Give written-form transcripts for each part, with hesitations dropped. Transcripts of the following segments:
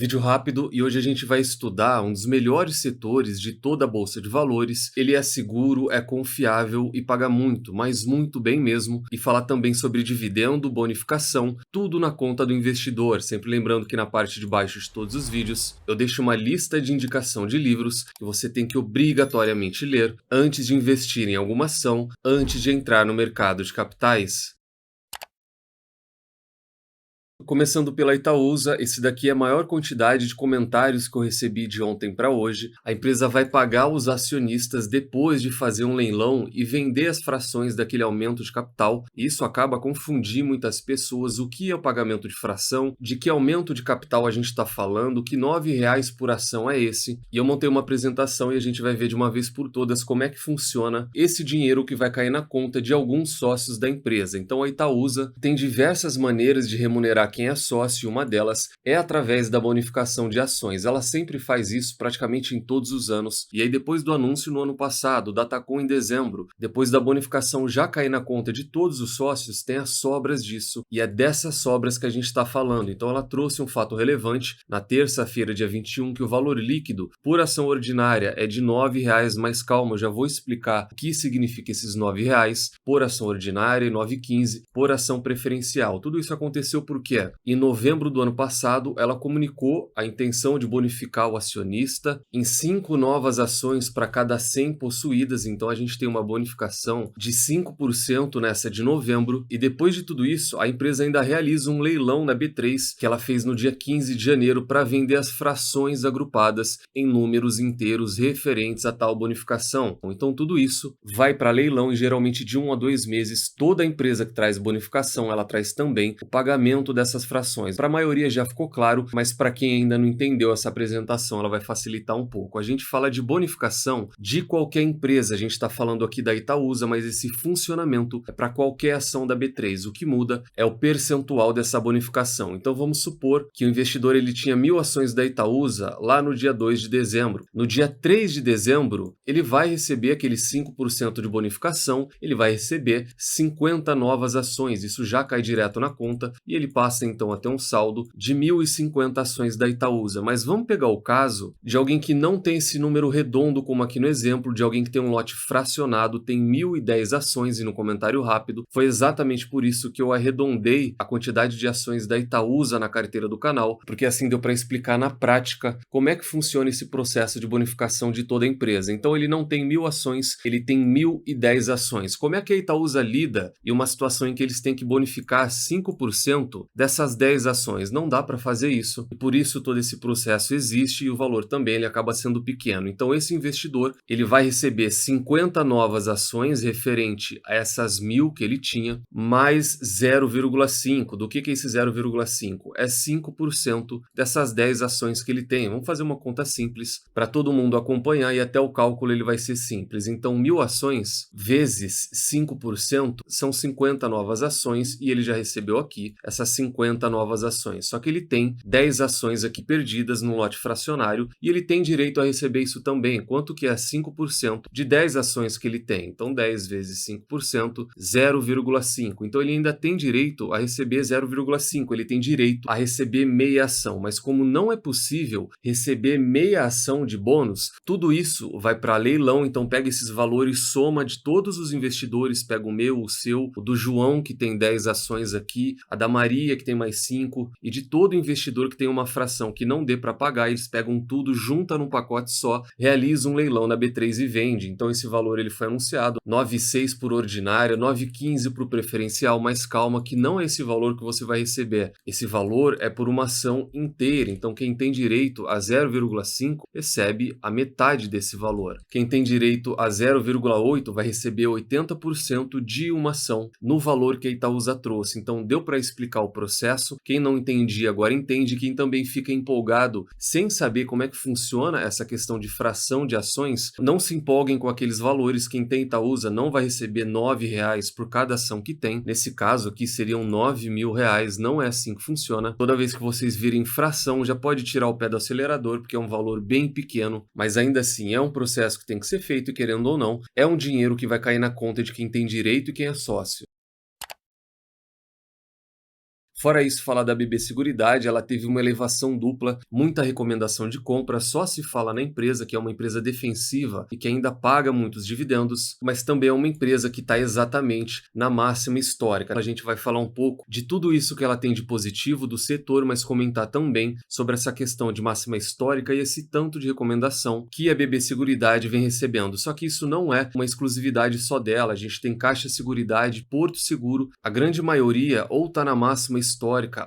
Vídeo rápido e hoje a gente vai estudar um dos melhores setores de toda a Bolsa de Valores. Ele é seguro, é confiável e paga muito, mas muito bem mesmo. E falar também sobre dividendo, bonificação, tudo na conta do investidor. Sempre lembrando que na parte de baixo de todos os vídeos eu deixo uma lista de indicação de livros que você tem que obrigatoriamente ler antes de investir em alguma ação, antes de entrar no mercado de capitais. Começando pela Itaúsa, esse daqui é a maior quantidade de comentários que eu recebi de ontem para hoje. A empresa vai pagar os acionistas depois de fazer um leilão e vender as frações daquele aumento de capital. Isso acaba confundindo muitas pessoas o que é o pagamento de fração, de que aumento de capital a gente está falando, que R$ 9,00 por ação é esse. E eu montei uma apresentação e a gente vai ver de uma vez por todas como é que funciona esse dinheiro que vai cair na conta de alguns sócios da empresa. Então a Itaúsa tem diversas maneiras de remunerar quem é sócio, e uma delas é através da bonificação de ações. Ela sempre faz isso praticamente em todos os anos. E aí depois do anúncio no ano passado, da Tacom em dezembro, depois da bonificação já cair na conta de todos os sócios, tem as sobras disso. E é dessas sobras que a gente está falando. Então ela trouxe um fato relevante na terça-feira, dia 21, que o valor líquido por ação ordinária é de R$ 9,00, mas calma, eu já vou explicar o que significa esses R$ 9,00 por ação ordinária e R$ 9,15 por ação preferencial. Tudo isso aconteceu por quê? Em novembro do ano passado, ela comunicou a intenção de bonificar o acionista em 5 novas ações para cada 100 possuídas, então a gente tem uma bonificação de 5% nessa de novembro, e depois de tudo isso, a empresa ainda realiza um leilão na B3, que ela fez no dia 15 de janeiro, para vender as frações agrupadas em números inteiros referentes a tal bonificação. Então tudo isso vai para leilão e geralmente de 1 a 2 meses, toda empresa que traz bonificação, ela traz também o pagamento dessas frações. Para a maioria já ficou claro, mas para quem ainda não entendeu essa apresentação, ela vai facilitar um pouco. A gente fala de bonificação de qualquer empresa, a gente está falando aqui da Itaúsa, mas esse funcionamento é para qualquer ação da B3. O que muda é o percentual dessa bonificação. Então vamos supor que o investidor ele tinha 1.000 ações da Itaúsa lá no dia 2 de dezembro. No dia 3 de dezembro, ele vai receber aqueles 5% de bonificação, ele vai receber 50 novas ações. Isso já cai direto na conta e ele passa então a ter um saldo de 1.050 ações da Itaúsa. Mas vamos pegar o caso de alguém que não tem esse número redondo, como aqui no exemplo, de alguém que tem um lote fracionado, tem 1.010 ações, e no comentário rápido foi exatamente por isso que eu arredondei a quantidade de ações da Itaúsa na carteira do canal, porque assim deu para explicar na prática como é que funciona esse processo de bonificação de toda a empresa. Então ele não tem 1.000 ações, ele tem 1.010 ações. Como é que a Itaúsa lida em uma situação em que eles têm que bonificar 5% dessas 10 ações? Não dá para fazer isso, e por isso todo esse processo existe, e o valor também ele acaba sendo pequeno. Então esse investidor ele vai receber 50 novas ações referente a essas 1.000 que ele tinha, mais 0,5. Do que é esse 0,5? É 5% dessas 10 ações que ele tem. Vamos fazer uma conta simples para todo mundo acompanhar, e até o cálculo ele vai ser simples. Então 1.000 ações vezes 5% são 50 novas ações, e ele já recebeu aqui essas 50 novas ações. Só que ele tem 10 ações aqui perdidas no lote fracionário, e ele tem direito a receber isso também. Quanto que é 5% de 10 ações que ele tem? Então 10 vezes 5%, 0,5. Então ele ainda tem direito a receber 0,5. Ele tem direito a receber meia ação. Mas como não é possível receber meia ação de bônus, tudo isso vai para leilão. Então pega esses valores, soma de todos os investidores, pega o meu, o seu, o do João, que tem 10 ações aqui, a da Maria, que tem mais 5, e de todo investidor que tem uma fração que não dê para pagar, eles pegam tudo, juntam num pacote só, realizam um leilão na B3 e vende. Então esse valor ele foi anunciado, 9,6 por ordinária, 9,15 para o preferencial, mas calma que não é esse valor que você vai receber. Esse valor é por uma ação inteira, então quem tem direito a 0,5 recebe a metade desse valor. Quem tem direito a 0,8 vai receber 80% de uma ação no valor que a Itaúsa trouxe. Então deu para explicar o processo. Quem não entendia agora entende. Quem também fica empolgado sem saber como é que funciona essa questão de fração de ações, não se empolguem com aqueles valores. Quem tem Itaúsa não vai receber R$ 9,00 por cada ação que tem. Nesse caso aqui seriam R$ 9.000. Não é assim que funciona. Toda vez que vocês virem fração, já pode tirar o pé do acelerador, porque é um valor bem pequeno, mas ainda assim é um processo que tem que ser feito, e querendo ou não, é um dinheiro que vai cair na conta de quem tem direito e quem é sócio. Fora isso, falar da BB Seguridade, ela teve uma elevação dupla, muita recomendação de compra, só se fala na empresa, que é uma empresa defensiva e que ainda paga muitos dividendos, mas também é uma empresa que está exatamente na máxima histórica. A gente vai falar um pouco de tudo isso que ela tem de positivo do setor, mas comentar também sobre essa questão de máxima histórica e esse tanto de recomendação que a BB Seguridade vem recebendo. Só que isso não é uma exclusividade só dela, a gente tem Caixa Seguridade, Porto Seguro, a grande maioria ou está na máxima histórica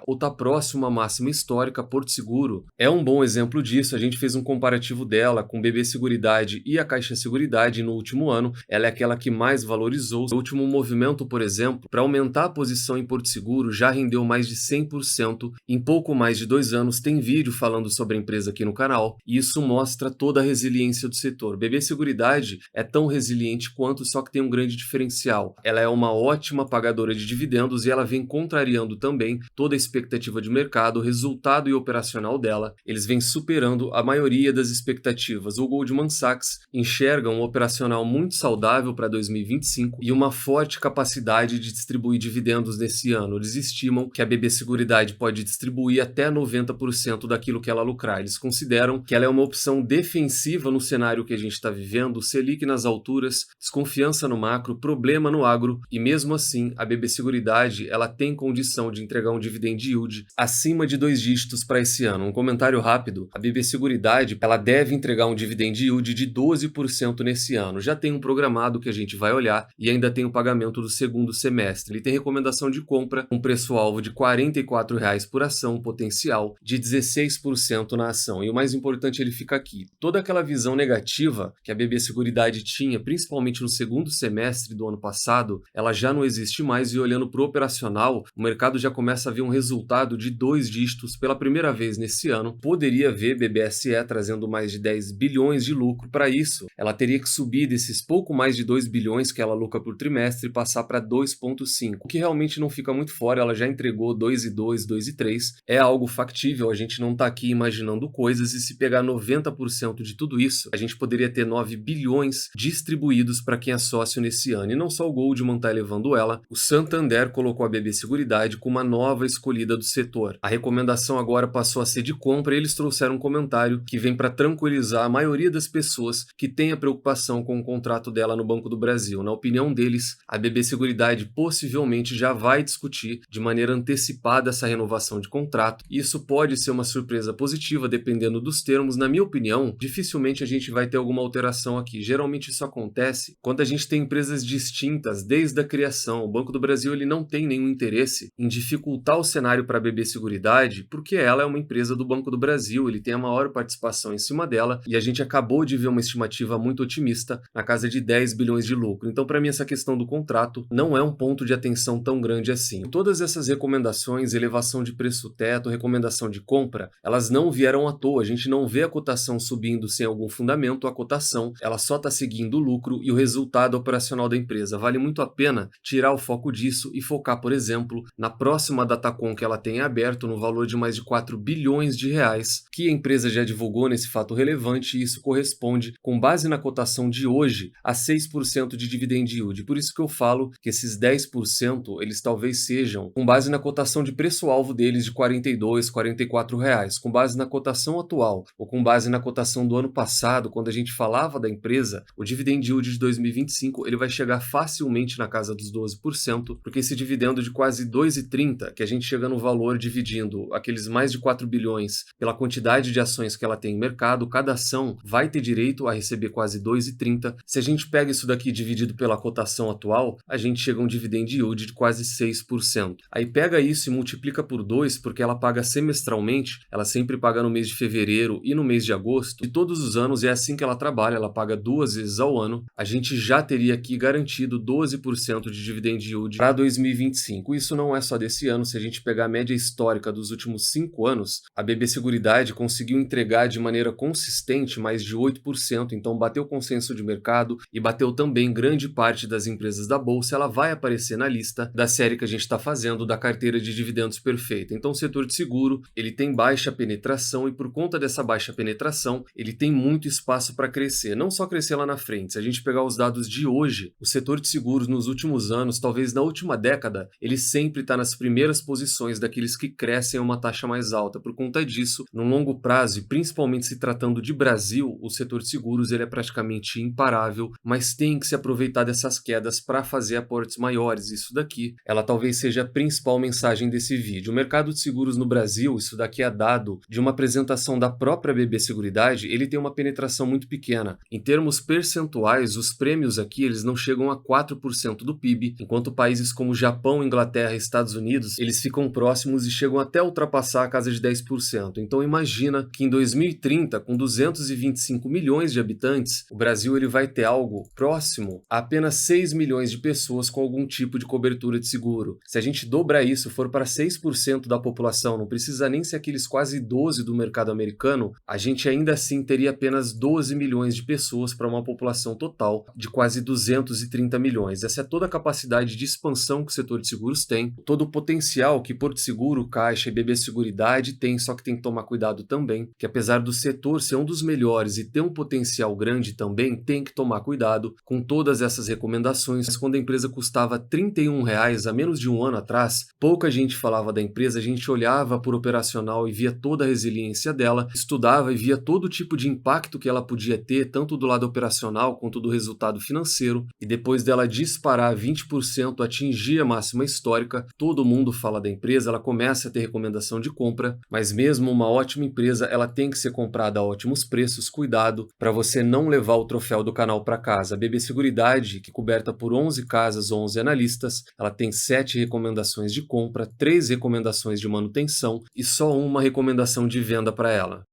ou está próximo à máxima histórica. Porto Seguro é um bom exemplo disso, a gente fez um comparativo dela com BB Seguridade e a Caixa Seguridade no último ano, ela é aquela que mais valorizou. O último movimento, por exemplo, para aumentar a posição em Porto Seguro já rendeu mais de 100% em pouco mais de 2 anos. Tem vídeo falando sobre a empresa aqui no canal e isso mostra toda a resiliência do setor. BB Seguridade é tão resiliente quanto, só que tem um grande diferencial. Ela é uma ótima pagadora de dividendos e ela vem contrariando também toda a expectativa de mercado, o resultado e operacional dela. Eles vêm superando a maioria das expectativas. O Goldman Sachs enxerga um operacional muito saudável para 2025 e uma forte capacidade de distribuir dividendos nesse ano. Eles estimam que a BB Seguridade pode distribuir até 90% daquilo que ela lucrar. Eles consideram que ela é uma opção defensiva no cenário que a gente está vivendo, Selic nas alturas, desconfiança no macro, problema no agro, e mesmo assim a BB Seguridade ela tem condição de entregar um dividend yield acima de 2 dígitos para esse ano. Um comentário rápido, a BB Seguridade ela deve entregar um dividend yield de 12% nesse ano. Já tem um programado que a gente vai olhar e ainda tem o pagamento do segundo semestre. Ele tem recomendação de compra, um preço-alvo de R$ 44,00 por ação, potencial de 16% na ação. E o mais importante, ele fica aqui. Toda aquela visão negativa que a BB Seguridade tinha, principalmente no segundo semestre do ano passado, ela já não existe mais e olhando para o operacional, o mercado já começa a ver um resultado de 2 dígitos pela primeira vez nesse ano. Poderia ver BBSE trazendo mais de 10 bilhões de lucro. Para isso, ela teria que subir desses pouco mais de 2 bilhões que ela lucra por trimestre e passar para 2,5, o que realmente não fica muito fora. Ela já entregou 2,2, 2,3, é algo factível, a gente não está aqui imaginando coisas, e se pegar 90% de tudo isso, a gente poderia ter 9 bilhões distribuídos para quem é sócio nesse ano. E não só o Goldman está elevando ela, o Santander colocou a BB Seguridade com uma nova escolhida do setor. A recomendação agora passou a ser de compra e eles trouxeram um comentário que vem para tranquilizar a maioria das pessoas que tem a preocupação com o contrato dela no Banco do Brasil. Na opinião deles, a BB Seguridade possivelmente já vai discutir de maneira antecipada essa renovação de contrato. Isso pode ser uma surpresa positiva dependendo dos termos. Na minha opinião, dificilmente a gente vai ter alguma alteração aqui. Geralmente isso acontece quando a gente tem empresas distintas desde a criação. O Banco do Brasil ele não tem nenhum interesse em dificultar o cenário para a BB Seguridade, porque ela é uma empresa do Banco do Brasil, ele tem a maior participação em cima dela e a gente acabou de ver uma estimativa muito otimista na casa de 10 bilhões de lucro. Então, para mim, essa questão do contrato não é um ponto de atenção tão grande assim. Todas essas recomendações, elevação de preço-teto, recomendação de compra, elas não vieram à toa. A gente não vê a cotação subindo sem algum fundamento. A cotação, ela só está seguindo o lucro e o resultado operacional da empresa. Vale muito a pena tirar o foco disso e focar, por exemplo, na próxima Datacom que ela tem aberto no valor de mais de 4 bilhões de reais, que a empresa já divulgou nesse fato relevante, e isso corresponde, com base na cotação de hoje, a 6% de dividend yield. Por isso que eu falo que esses 10% eles talvez sejam com base na cotação de preço-alvo deles de R$ 42, R$ 44 reais, com base na cotação atual ou com base na cotação do ano passado, quando a gente falava da empresa, o dividend yield de 2025 ele vai chegar facilmente na casa dos 12%, porque esse dividendo de quase 2,30, que a gente chega no valor dividindo aqueles mais de 4 bilhões pela quantidade de ações que ela tem em mercado, cada ação vai ter direito a receber quase 2,30. Se a gente pega isso daqui dividido pela cotação atual, a gente chega a um dividend yield de quase 6%. Aí pega isso e multiplica por 2, porque ela paga semestralmente, ela sempre paga no mês de fevereiro e no mês de agosto, de todos os anos é assim que ela trabalha, ela paga 2 vezes ao ano. A gente já teria aqui garantido 12% de dividend yield para 2025. Isso não é só desse ano, se a gente pegar a média histórica dos últimos 5 anos, a BB Seguridade conseguiu entregar de maneira consistente mais de 8%, então bateu o consenso de mercado e bateu também grande parte das empresas da bolsa. Ela vai aparecer na lista da série que a gente está fazendo da carteira de dividendos perfeita. Então o setor de seguro ele tem baixa penetração e por conta dessa baixa penetração ele tem muito espaço para crescer, não só crescer lá na frente. Se a gente pegar os dados de hoje, o setor de seguros nos últimos anos, talvez na última década, ele sempre está nas primeiras primeiras posições daqueles que crescem a uma taxa mais alta. Por conta disso, no longo prazo, e principalmente se tratando de Brasil, o setor de seguros ele é praticamente imparável, mas tem que se aproveitar dessas quedas para fazer aportes maiores. Isso daqui, ela talvez seja a principal mensagem desse vídeo. O mercado de seguros no Brasil, isso daqui é dado de uma apresentação da própria BB Seguridade, ele tem uma penetração muito pequena. Em termos percentuais, os prêmios aqui eles não chegam a 4% do PIB, enquanto países como Japão, Inglaterra e Estados Unidos, eles ficam próximos e chegam até a ultrapassar a casa de 10%. Então imagina que em 2030, com 225 milhões de habitantes, o Brasil ele vai ter algo próximo a apenas 6 milhões de pessoas com algum tipo de cobertura de seguro. Se a gente dobrar isso, for para 6% da população, não precisa nem ser aqueles quase 12% do mercado americano, a gente ainda assim teria apenas 12 milhões de pessoas para uma população total de quase 230 milhões. Essa é toda a capacidade de expansão que o setor de seguros tem, todo o potencial que Porto Seguro, Caixa e BB Seguridade tem, só que tem que tomar cuidado também, que apesar do setor ser um dos melhores e ter um potencial grande também, tem que tomar cuidado com todas essas recomendações. Quando a empresa custava R$ 31 há menos de um ano atrás, pouca gente falava da empresa, a gente olhava por operacional e via toda a resiliência dela, estudava e via todo tipo de impacto que ela podia ter, tanto do lado operacional quanto do resultado financeiro, e depois dela disparar 20%, atingir a máxima histórica, todo mundo fala da empresa, ela começa a ter recomendação de compra, mas mesmo uma ótima empresa, ela tem que ser comprada a ótimos preços, cuidado para você não levar o troféu do canal para casa. A BB Seguridade, que é coberta por 11 casas, 11 analistas, ela tem 7 recomendações de compra, 3 recomendações de manutenção e só uma recomendação de venda para ela.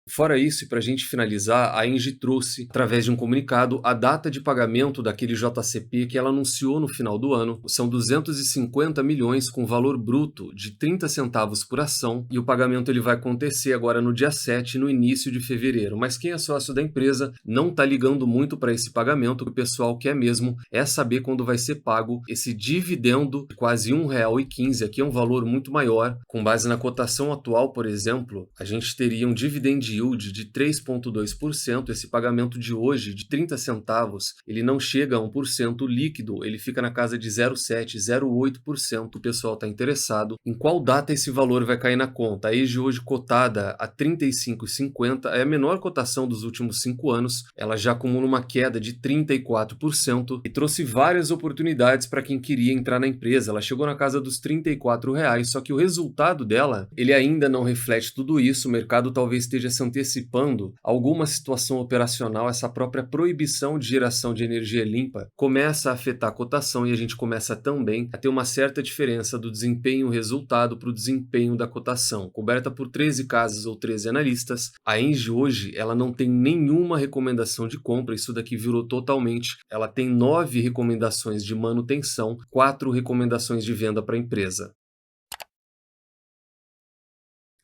Fora isso, e para a gente finalizar, a Engie trouxe, através de um comunicado, a data de pagamento daquele JCP que ela anunciou no final do ano. São 250 milhões com valor bruto de 30 centavos por ação e o pagamento ele vai acontecer agora no dia 7, no início de fevereiro. Mas quem é sócio da empresa não está ligando muito para esse pagamento, o que o pessoal quer mesmo é saber quando vai ser pago esse dividendo de quase R$ 1,15. Aqui é um valor muito maior. Com base na cotação atual, por exemplo, a gente teria um dividend yield de 3,2%, esse pagamento de hoje de 30 centavos, ele não chega a 1% líquido, ele fica na casa de 0,7%, 0,8%. O pessoal está interessado em qual data esse valor vai cair na conta. A Engie hoje cotada a R$ 35,50, é a menor cotação dos últimos 5 anos, ela já acumula uma queda de 34% e trouxe várias oportunidades para quem queria entrar na empresa. Ela chegou na casa dos R$ 34, só que o resultado dela, ele ainda não reflete tudo isso, o mercado talvez esteja se antecipando alguma situação operacional, essa própria proibição de geração de energia limpa começa a afetar a cotação e a gente começa também a ter uma certa diferença do desempenho resultado para o desempenho da cotação. Coberta por 13 casas ou 13 analistas, a Engie hoje ela não tem nenhuma recomendação de compra, isso daqui virou totalmente, ela tem 9 recomendações de manutenção, 4 recomendações de venda para a empresa.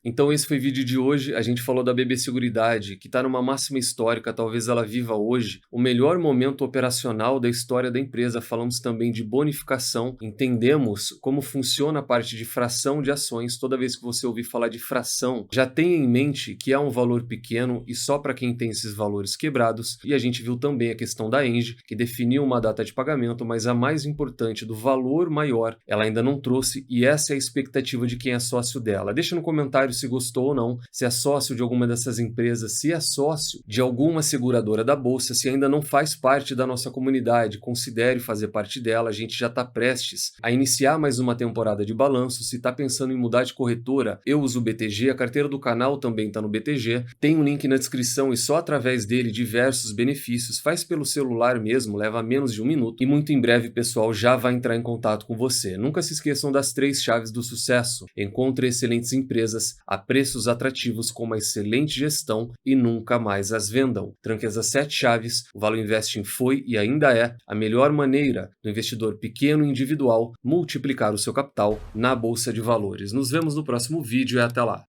Então esse foi o vídeo de hoje, a gente falou da BB Seguridade, que está numa máxima histórica, talvez ela viva hoje o melhor momento operacional da história da empresa. Falamos também de bonificação, entendemos como funciona a parte de fração de ações. Toda vez que você ouvir falar de fração, já tenha em mente que é um valor pequeno e só para quem tem esses valores quebrados. E a gente viu também a questão da Engie, que definiu uma data de pagamento, mas a mais importante do valor maior, ela ainda não trouxe e essa é a expectativa de quem é sócio dela. Deixa no comentário se gostou ou não, se é sócio de alguma dessas empresas, se é sócio de alguma seguradora da Bolsa, se ainda não faz parte da nossa comunidade, considere fazer parte dela. A gente já está prestes a iniciar mais uma temporada de balanço. Se está pensando em mudar de corretora, eu uso o BTG, a carteira do canal também está no BTG, tem um link na descrição e só através dele diversos benefícios, faz pelo celular mesmo, leva menos de 1 minuto e muito em breve o pessoal já vai entrar em contato com você. Nunca se esqueçam das 3 chaves do sucesso: encontre excelentes empresas a preços atrativos com uma excelente gestão e nunca mais as vendam. Tranque as 7 chaves, o Valor Investing foi e ainda é a melhor maneira do investidor pequeno e individual multiplicar o seu capital na Bolsa de Valores. Nos vemos no próximo vídeo e até lá!